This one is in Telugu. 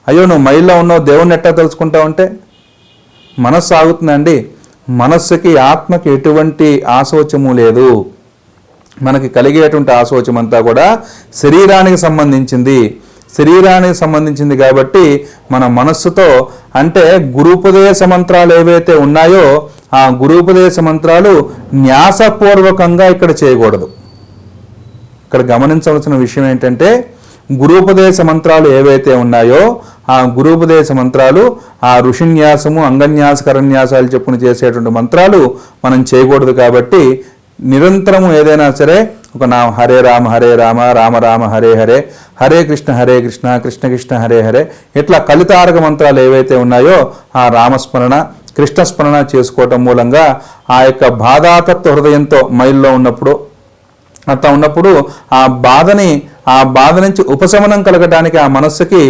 అయ్యో నువ్వు మైల్లో ఉన్నావు, దేవుణ్ణి ఎట్టా తెలుసుకుంటావు అంటే మనస్సు ఆగుతుందండి. మనస్సుకి ఆత్మకి ఎటువంటి ఆశోచము లేదు. మనకి కలిగేటువంటి ఆశోచం అంతా కూడా శరీరానికి సంబంధించింది కాబట్టి మన మనస్సుతో, అంటే గురూపదేశ మంత్రాలు ఏవైతే ఉన్నాయో ఆ గురూపదేశ మంత్రాలు న్యాసపూర్వకంగా ఇక్కడ చేయకూడదు. ఇక్కడ గమనించవలసిన విషయం ఏంటంటే గురూపదేశ మంత్రాలు ఏవైతే ఉన్నాయో ఆ గురూపదేశ మంత్రాలు, ఆ ఋషిన్యాసము, అంగన్యాస, కరన్యాసాలు చెప్పుని చేసేటువంటి మంత్రాలు మనం చేయకూడదు. కాబట్టి నిరంతరము ఏదైనా సరే ఒక నా హరే రామ రామ రామ హరే హరే, హరే కృష్ణ కృష్ణ కృష్ణ హరే హరే, ఇట్లా కలితారక మంత్రాలు ఏవైతే ఉన్నాయో ఆ రామస్మరణ, కృష్ణస్మరణ చేసుకోవటం మూలంగా ఆ యొక్క బాధాతత్వ హృదయంతో మైల్లో ఉన్నప్పుడు అట్లా ఉన్నప్పుడు ఆ బాధ నుంచి ఉపశమనం కలగడానికి ఆ మనస్సుకి